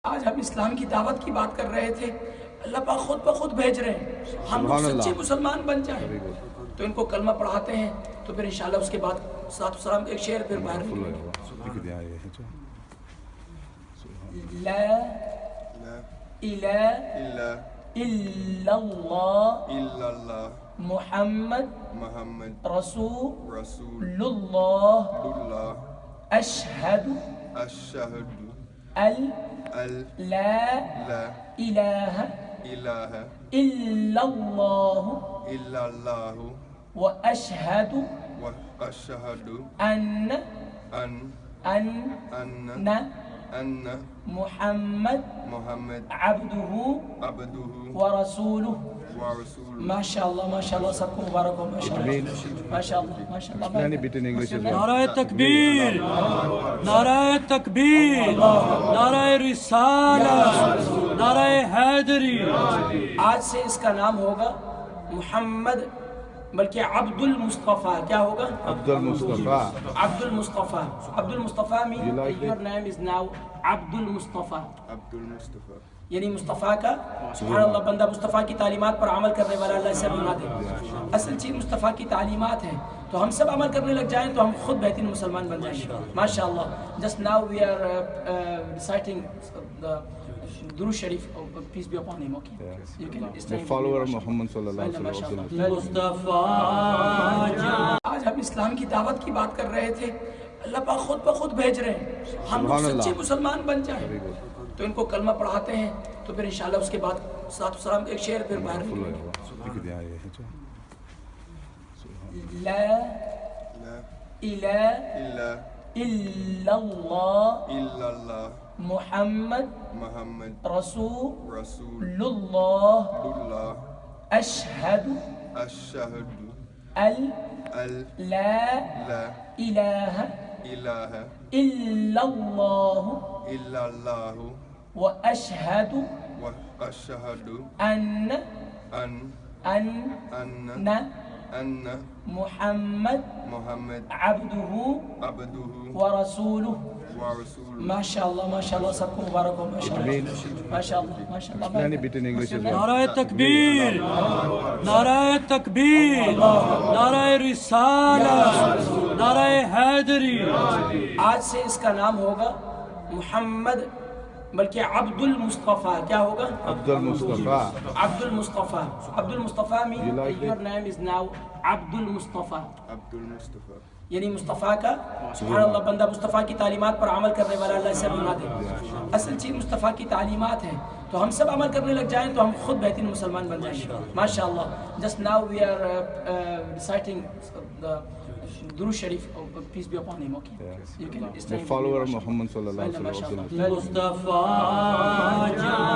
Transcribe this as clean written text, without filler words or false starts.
आज हम इस्लाम की दावत की बात कर रहे थे। अल्लाह पाक खुद ब खुद भेज रहे हैं, हम लोग सच्चे मुसलमान बन जाएं तो इनको कलमा पढ़ाते हैं, तो फिर इंशाल्लाह उसके बाद साथ सलाम एक शेर फिर बाहर ला इलाहा इल्लल्लाह मुहम्मद रसूलुल्लाह अशहदु ला इलाहा इल्लल्लाह व अशहदु अन्न मुहम्मद अब्दुहु व रसूलुहु। माशाअल्लाह माशाअल्लाह, सबको मुबारक हो। माशाअल्लाह माशाअल्लाह। नाराए तकबीर, नाराए तकबीर, नाराए रिसालत, नाराए हैदरी। आज से इसका नाम होगा मुहम्मद, बल्कि अब्दुल मुस्तफ़ा। क्या होगा? Abdul Mustafa. Abdul Mustafa. Abdul Mustafa mean your name is now Abdul Mustafa. यानी मुस्तफ़ा का, सुभान अल्लाह, बंदा मुस्तफ़ा की तालीमात पर अमल करने वाला अल्लाह से बना दे। असल चीज़ मुस्तफ़ा की तालीमात है, तो हम सब अमल करने लग जाएं तो हम खुद बेहतरीन मुसलमान बन जाएंगे माशाअल्लाह। Just now we are reciting the दुरूद शरीफ, peace be upon him. Okay, you can The follower of Muhammad sallallahu alaihi wasallam. Mustafa आज हम इस्लाम की दावत की बात कर रहे थे। अल्लाह पाक खुद ब खुद भेज रहे हैं, हम लोग सच्चे मुसलमान बन जाएं तो इनको कलमा पढ़ाते हैं, तो फिर इंशाल्लाह उसके बाद साथ सलाम एक शेर फिर बाहर ला इलाहा इल्लल्लाह मुहम्मद रसूलुल्लाह अशहदु ला इलाहा इल्लल्लाह व अशहदु अन्न मुहम्मद अब्दुहु व रसूलुहु। माशाअल्लाह माशाअल्लाह, सबको मुबारक हो। माशाअल्लाह माशाअल्लाह। नाराए तकबीर, नाराए तकबीर, नाराए रिसालत, नाराए हैदरी। आज से इसका नाम होगा मुहम्मद, बल्कि अब्दुल मुस्तफ़ा। क्या होगा? Abdul Mustafa. Abdul Mustafa. Abdul Mustafa mean your name is now Abdul Mustafa. यानी मुस्तफ़ा का, सुभान अल्लाह, बंदा मुस्तफ़ा की तालीमात पर अमल करने वाला अल्लाह से बना दे। असल चीज़ मुस्तफ़ा की तालीमात है, तो हम सब अमल करने लग जाएं तो हम खुद बेहतरीन मुसलमान बन जाएंगे माशाअल्लाह। Just now we are reciting the दुरूद शरीफ, peace be upon him. Okay, you can The follower of Muhammad sallallahu alaihi wasallam. Mustafa